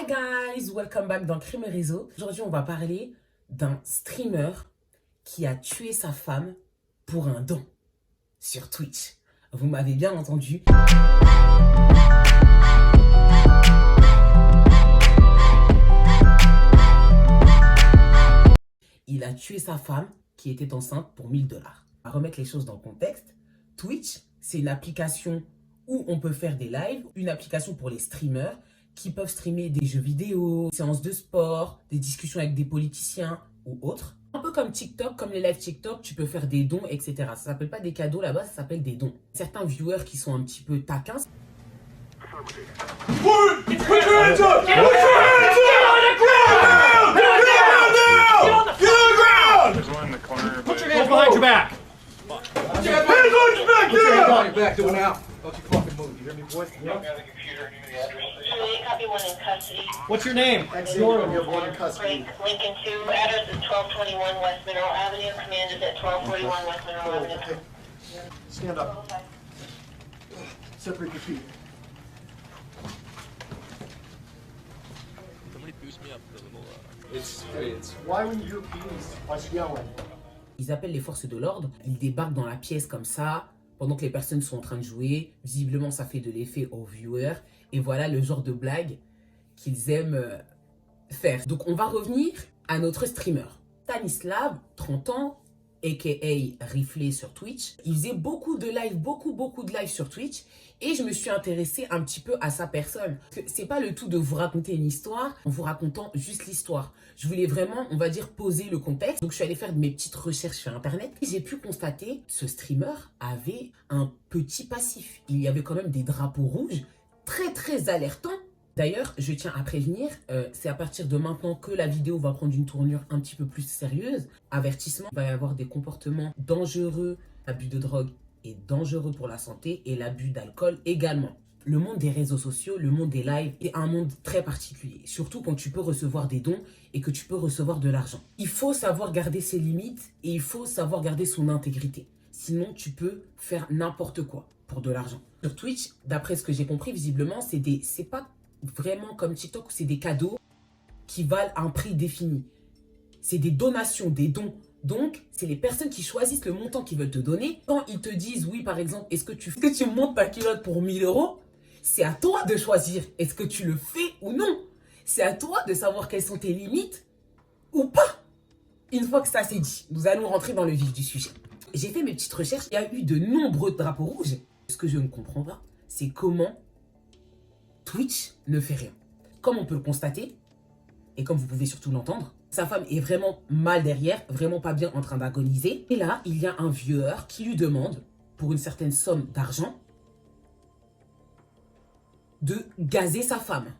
Hi guys, welcome back dans Crime et Réseau. Aujourd'hui, on va parler d'un streamer qui a tué sa femme pour un don sur Twitch. Vous m'avez bien entendu. Il a tué sa femme qui était enceinte pour 1000 $. On va remettre les choses dans le contexte. Twitch, c'est une application où on peut faire des lives, une application pour les streamers qui peuvent streamer des jeux vidéo, des séances de sport, des discussions avec des politiciens ou autres. Un peu comme TikTok, comme les lives TikTok, tu peux faire des dons, etc. Ça s'appelle pas des cadeaux là-bas, ça s'appelle des dons. Certains viewers qui sont un petit peu taquins. Behind your back! Hands on your back! Put your hands on your back, do it now. Don't you fucking move, you hear me, boy? Got the computer, give me the address. Copy one in custody. What's your name? You have one in custody. Lincoln 2, address is 1221 West Mineral Avenue. Command is at 1241 West Mineral Avenue. Stand up. Separate your feet. It's why when you please, why's yelling? Ils appellent les forces de l'ordre, ils débarquent dans la pièce comme ça, pendant que les personnes sont en train de jouer. Visiblement, ça fait de l'effet aux viewers. Et voilà le genre de blague qu'ils aiment faire. Donc, on va revenir à notre streamer. Stanislav, 30 ans, a.k.a. Riflé sur Twitch. Il faisait beaucoup de lives, beaucoup de lives sur Twitch. Et je me suis intéressée un petit peu à sa personne. C'est pas le tout de vous raconter une histoire en vous racontant juste l'histoire. Je voulais vraiment, on va dire, poser le contexte. Donc, je suis allée faire mes petites recherches sur Internet. Et j'ai pu constater que ce streamer avait un petit passif. Il y avait quand même des drapeaux rouges très alertants. D'ailleurs, je tiens à prévenir, c'est à partir de maintenant que la vidéo va prendre une tournure un petit peu plus sérieuse. Avertissement, il va y avoir des comportements dangereux, l'abus de drogue est dangereux pour la santé et l'abus d'alcool également. Le monde des réseaux sociaux, le monde des lives est un monde très particulier, surtout quand tu peux recevoir des dons et que tu peux recevoir de l'argent. Il faut savoir garder ses limites et il faut savoir garder son intégrité. Sinon, tu peux faire n'importe quoi pour de l'argent. Sur Twitch, d'après ce que j'ai compris, visiblement, c'est pas vraiment comme TikTok où c'est des cadeaux qui valent un prix défini. C'est des donations, des dons. Donc, c'est les personnes qui choisissent le montant qu'ils veulent te donner. Quand ils te disent, oui, par exemple, est-ce que tu montes ta culotte pour 1000 €, c'est à toi de choisir. Est-ce que tu le fais ou non? C'est à toi de savoir quelles sont tes limites ou pas. Une fois que ça c'est dit, nous allons rentrer dans le vif du sujet. J'ai fait mes petites recherches. Il y a eu de nombreux drapeaux rouges. Ce que je ne comprends pas, c'est comment Twitch ne fait rien. Comme on peut le constater, et comme vous pouvez surtout l'entendre, sa femme est vraiment mal derrière, vraiment pas bien en train d'agoniser. Et là, il y a un viewer qui lui demande, pour une certaine somme d'argent, de gazer sa femme.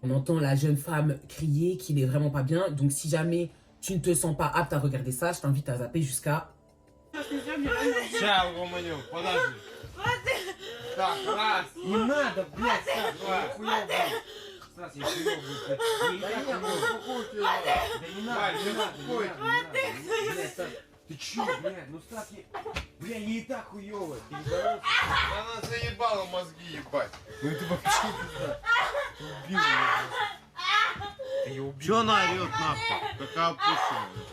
On entend la jeune femme crier qu'il est vraiment pas bien. Donc si jamais tu ne te sens pas apte à regarder ça, je t'invite à zapper jusqu'à... Сейчас, Романёк, подожди. Так, раз. Не надо, блядь, так, хуёво. Стас, я хуёво, блядь. Да не надо, не надо. Ты чё, блядь, ну Стас, бля, ей и так хуёво. Переборолся. Она заебала мозги ебать. Ну это вообще пизда. Ты убил её. Ты её убил. Чё она орёт нахуй? Какая опущенная.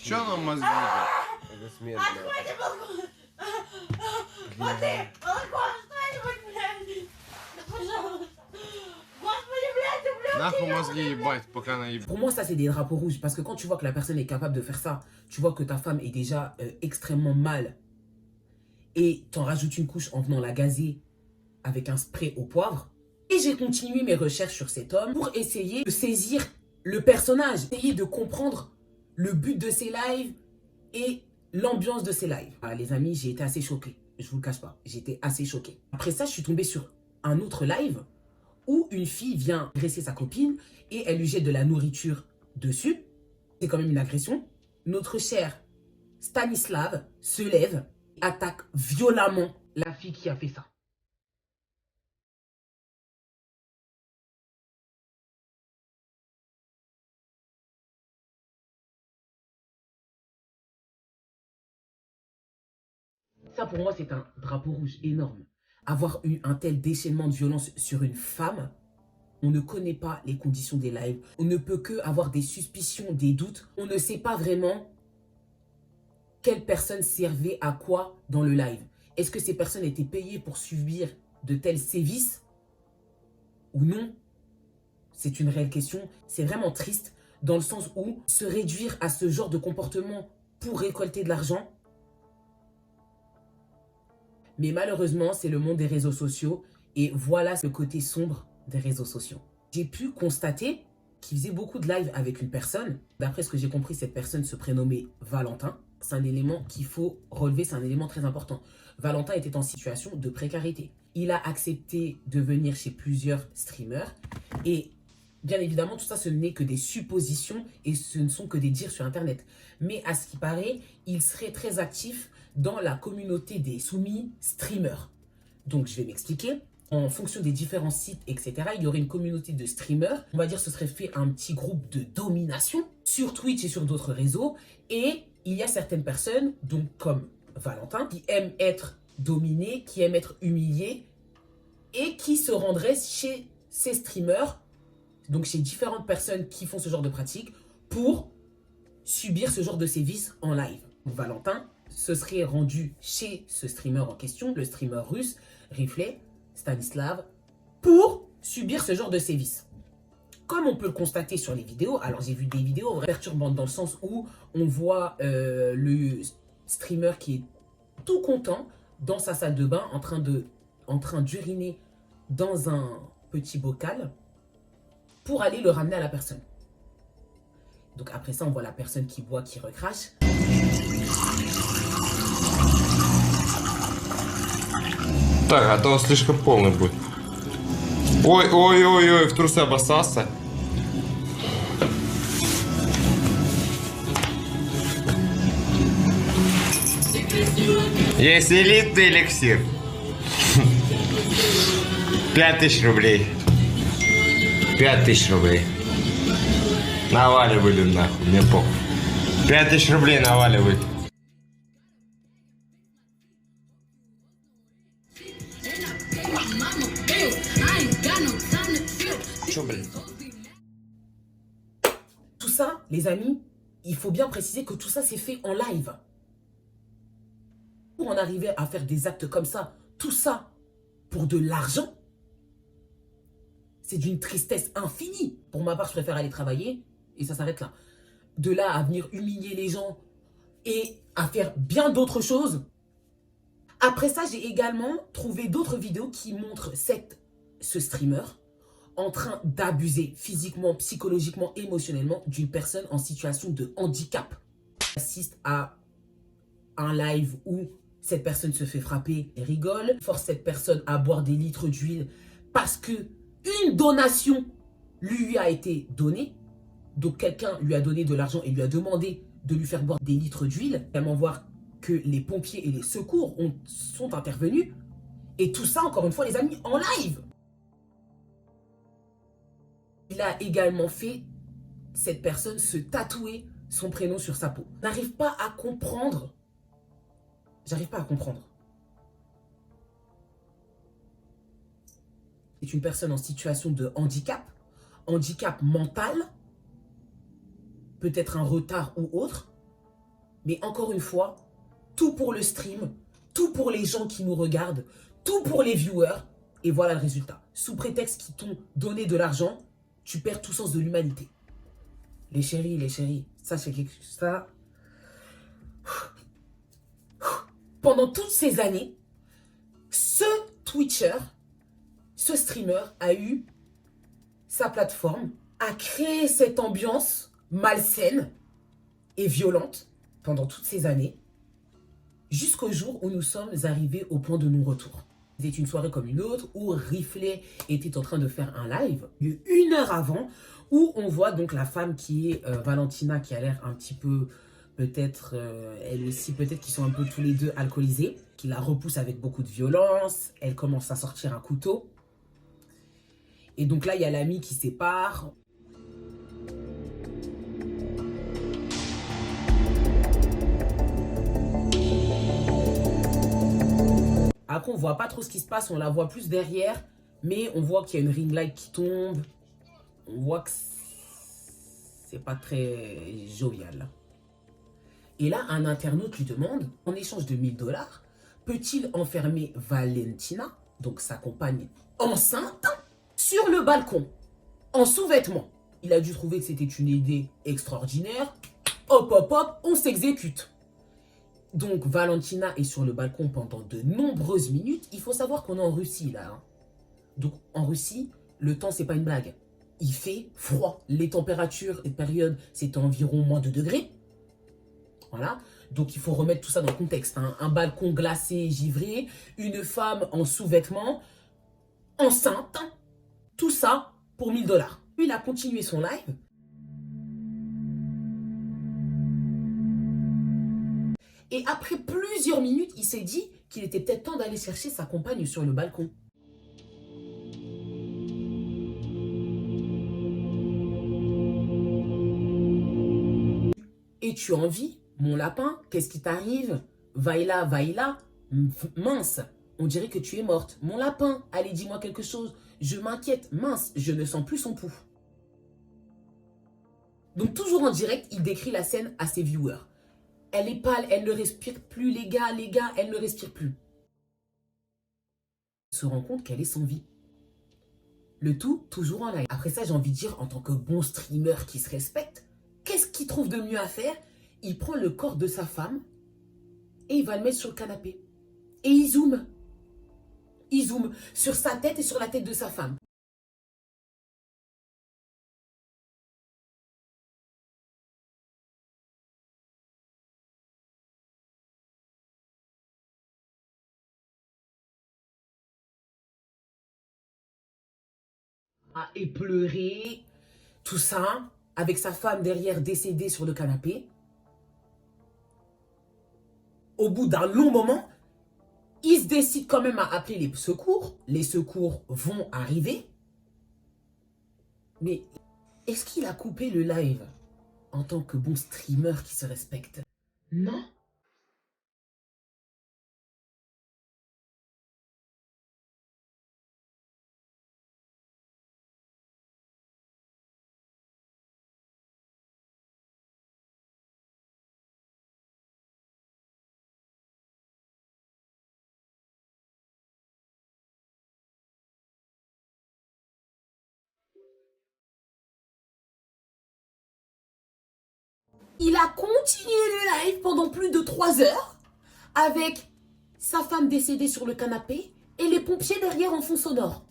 Чё она мозги ебать? Это смерть, блядь. Нахуй мозги ебать, пока она ебать. Pour moi, ça, c'est des drapeaux rouges. Parce que quand tu vois que la personne est capable de faire ça, tu vois que ta femme est déjà extrêmement mal. Et t'en rajoutes une couche en venant la gazer avec un spray au poivre. Et j'ai continué mes recherches sur cet homme pour essayer de saisir le personnage. Essayer de comprendre le but de ses lives et l'ambiance de ses lives. Ah, les amis, j'ai été assez choqué. Je vous le cache pas. J'étais assez choqué. Après ça, je suis tombée sur un autre live où une fille vient agresser sa copine et elle lui jette de la nourriture dessus. C'est quand même une agression. Notre cher Stanislav se lève et attaque violemment la fille qui a fait ça. Ça, pour moi, c'est un drapeau rouge énorme. avoir eu un tel déchaînement de violence sur une femme. On ne connaît pas les conditions des lives. On ne peut que avoir des suspicions, des doutes. On ne sait pas vraiment quelle personne servait à quoi dans le live. Est-ce que ces personnes étaient payées pour subir de tels sévices ou non? C'est une réelle question. C'est vraiment triste dans le sens où se réduire à ce genre de comportement pour récolter de l'argent. Mais malheureusement, c'est le monde des réseaux sociaux et voilà le côté sombre des réseaux sociaux. J'ai pu constater qu'il faisait beaucoup de live avec une personne. D'après ce que j'ai compris, cette personne se prénommait Valentin. C'est un élément qu'il faut relever, c'est un élément très important. Valentin était en situation de précarité. Il a accepté de venir chez plusieurs streamers et bien évidemment, tout ça, ce n'est que des suppositions et ce ne sont que des dires sur Internet. Mais à ce qui paraît, il serait très actif dans la communauté des soumis streamers. Donc, je vais m'expliquer. En fonction des différents sites, etc., il y aurait une communauté de streamers. On va dire que ce serait fait un petit groupe de domination sur Twitch et sur d'autres réseaux. Et il y a certaines personnes, donc comme Valentin, qui aiment être dominés, qui aiment être humiliés et qui se rendraient chez ces streamers, donc chez différentes personnes qui font ce genre de pratique, pour subir ce genre de sévices en live. Valentin se serait rendu chez ce streamer en question, le streamer russe, Rifley, Stanislav, pour subir ce genre de sévices. Comme on peut le constater sur les vidéos, alors j'ai vu des vidéos perturbantes dans le sens où on voit le streamer qui est tout content dans sa salle de bain en train d'uriner dans un petit bocal pour aller le ramener à la personne. Donc après ça, on voit la personne qui boit, qui recrache. Так, а то слишком полный будет. Ой, ой, ой, ой, в трусы обоссался. Есть элитный эликсир. 5000 рублей. 5000 рублей. Наваливали нахуй, мне похуй. 5000 рублей наваливай. Tout ça, les amis, il faut bien préciser que tout ça c'est fait en live. Pour en arriver à faire des actes comme ça, tout ça pour de l'argent, c'est d'une tristesse infinie. Pour ma part, je préfère aller travailler et ça s'arrête là. De là à venir humilier les gens et à faire bien d'autres choses. Après ça, j'ai également trouvé d'autres vidéos qui montrent ce streamer en train d'abuser physiquement, psychologiquement, émotionnellement d'une personne en situation de handicap. Assiste à un live où cette personne se fait frapper et rigole, force cette personne à boire des litres d'huile parce que une donation lui a été donnée. Donc quelqu'un lui a donné de l'argent et lui a demandé de lui faire boire des litres d'huile. Tellement voir que les pompiers et les secours sont intervenus. Et tout ça, encore une fois, les amis, en live. Il a également fait, cette personne, se tatouer son prénom sur sa peau. J'arrive pas à comprendre. J'arrive pas à comprendre. C'est une personne en situation de handicap mental, peut-être un retard ou autre, mais encore une fois, tout pour le stream, tout pour les gens qui nous regardent, tout pour les viewers, et voilà le résultat. Sous prétexte qu'ils t'ont donné de l'argent, tu perds tout sens de l'humanité. Les chéris, ça c'est quelque chose, ça... Pendant toutes ces années, ce Twitcher, ce streamer a eu sa plateforme, a créé cette ambiance malsaine et violente pendant toutes ces années, jusqu'au jour où nous sommes arrivés au point de non-retour. C'était une soirée comme une autre où Rifley était en train de faire un live, 1 heure avant, où on voit donc la femme qui est Valentina, qui a l'air un petit peu, peut-être, elle aussi, peut-être qu'ils sont un peu tous les deux alcoolisés, qui la repousse avec beaucoup de violence, elle commence à sortir un couteau. Et donc là, il y a l'ami qui sépare. Après, on voit pas trop ce qui se passe, on la voit plus derrière, mais on voit qu'il y a une ring light qui tombe. On voit que c'est pas très jovial. Et là, un internaute lui demande, en échange de 1000 $, peut-il enfermer Valentina, donc sa compagne enceinte, sur le balcon, en sous-vêtements? Il a dû trouver que c'était une idée extraordinaire. Hop, hop, hop, on s'exécute. Donc, Valentina est sur le balcon pendant de nombreuses minutes. Il faut savoir qu'on est en Russie, là. Hein. Donc, en Russie, le temps, c'est pas une blague. Il fait froid. Les températures, cette période, c'est environ moins de degrés. Voilà. Donc, il faut remettre tout ça dans le contexte. Hein. Un balcon glacé, givré, une femme en sous-vêtements, enceinte. Tout ça pour 1000 $. Puis, il a continué son live. Et après plusieurs minutes, il s'est dit qu'il était peut-être temps d'aller chercher sa compagne sur le balcon. Es-tu en vie, mon lapin? Qu'est-ce qui t'arrive? Vaïla, mince, on dirait que tu es morte. Mon lapin, allez, dis-moi quelque chose. Je m'inquiète, mince, je ne sens plus son pouls. Donc toujours en direct, il décrit la scène à ses viewers. Elle est pâle, elle ne respire plus, les gars, elle ne respire plus. Il se rend compte qu'elle est sans vie. Le tout, toujours en live. Après ça, j'ai envie de dire, en tant que bon streamer qui se respecte, qu'est-ce qu'il trouve de mieux à faire? Il prend le corps de sa femme et il va le mettre sur le canapé. Et il zoome. Il zoome sur sa tête et sur la tête de sa femme. Et pleurer, tout ça, avec sa femme derrière décédée sur le canapé. Au bout d'un long moment, il se décide quand même à appeler les secours. Les secours vont arriver. Mais est-ce qu'il a coupé le live en tant que bon streamer qui se respecte? Non. Il a continué le live pendant plus de 3 heures avec sa femme décédée sur le canapé et les pompiers derrière en fond sonore.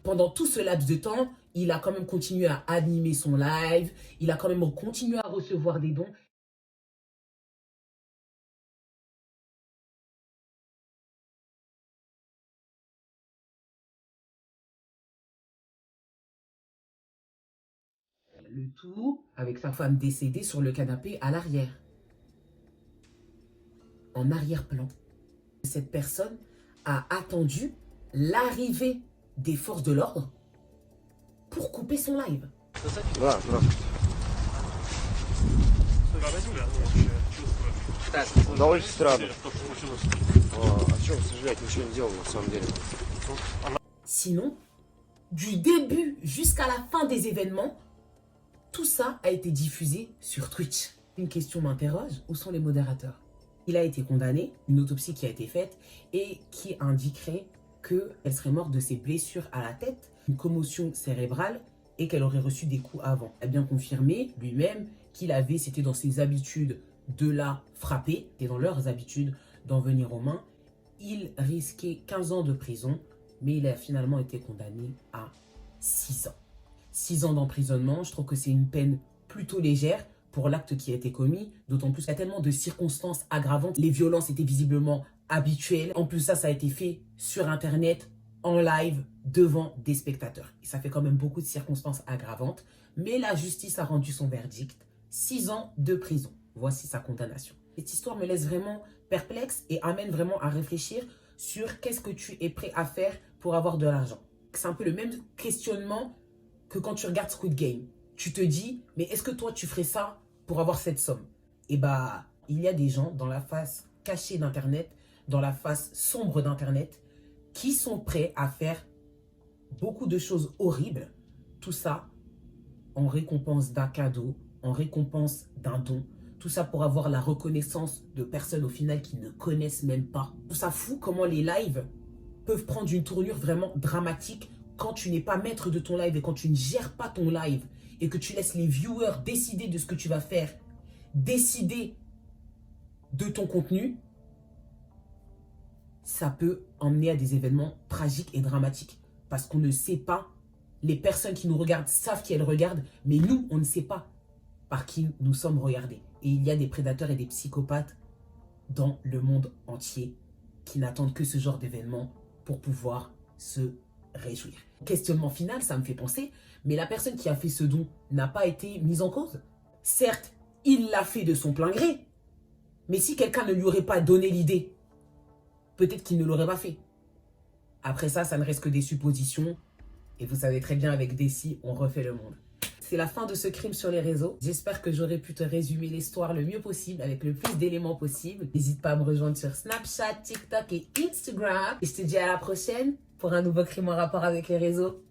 Pendant tout ce laps de temps, il a quand même continué à animer son live, il a quand même continué à recevoir des dons. Le tout avec sa femme décédée sur le canapé à l'arrière. En arrière-plan. Cette personne a attendu l'arrivée des forces de l'ordre pour couper son live. Да, здравствуйте. Да, очень странно. О чем сожалеть, ничего не делал на самом деле. Sinon, du début jusqu'à la fin des événements, tout ça a été diffusé sur Twitch. Une question m'interroge, où sont les modérateurs? Il a été condamné, une autopsie qui a été faite et qui indiquerait qu'elle serait morte de ses blessures à la tête, une commotion cérébrale et qu'elle aurait reçu des coups avant. Il a bien confirmé lui-même c'était dans ses habitudes de la frapper, et dans leurs habitudes d'en venir aux mains. Il risquait 15 ans de prison, mais il a finalement été condamné à 6 ans. 6 ans d'emprisonnement, je trouve que c'est une peine plutôt légère pour l'acte qui a été commis, d'autant plus qu'il y a tellement de circonstances aggravantes. Les violences étaient visiblement habituelles. En plus, ça a été fait sur Internet, en live, devant des spectateurs. Et ça fait quand même beaucoup de circonstances aggravantes. Mais la justice a rendu son verdict. 6 ans de prison. Voici sa condamnation. Cette histoire me laisse vraiment perplexe et amène vraiment à réfléchir sur qu'est-ce que tu es prêt à faire pour avoir de l'argent. C'est un peu le même questionnement que quand tu regardes Squid Game. Tu te dis, mais est-ce que toi tu ferais ça pour avoir cette somme? Et bah, il y a des gens dans la face cachée d'Internet, dans la face sombre d'Internet, qui sont prêts à faire beaucoup de choses horribles, tout ça en récompense d'un cadeau, en récompense d'un don, tout ça pour avoir la reconnaissance de personnes au final qui ne connaissent même pas. Tout ça fou comment les lives peuvent prendre une tournure vraiment dramatique quand tu n'es pas maître de ton live et quand tu ne gères pas ton live et que tu laisses les viewers décider de ce que tu vas faire, décider de ton contenu, ça peut emmener à des événements tragiques et dramatiques. Parce qu'on ne sait pas, les personnes qui nous regardent savent qui elles regardent, mais nous, on ne sait pas par qui nous sommes regardés. Et il y a des prédateurs et des psychopathes dans le monde entier qui n'attendent que ce genre d'événement pour pouvoir se réjouir. Questionnement final, ça me fait penser, mais la personne qui a fait ce don n'a pas été mise en cause. Certes, il l'a fait de son plein gré, mais si quelqu'un ne lui aurait pas donné l'idée, peut-être qu'il ne l'aurait pas fait. Après ça, ça ne reste que des suppositions. Et vous savez très bien, avec Desi, on refait le monde. C'est la fin de ce crime sur les réseaux. J'espère que j'aurai pu te résumer l'histoire le mieux possible, avec le plus d'éléments possible. N'hésite pas à me rejoindre sur Snapchat, TikTok et Instagram. Et je te dis à la prochaine pour un nouveau crime en rapport avec les réseaux.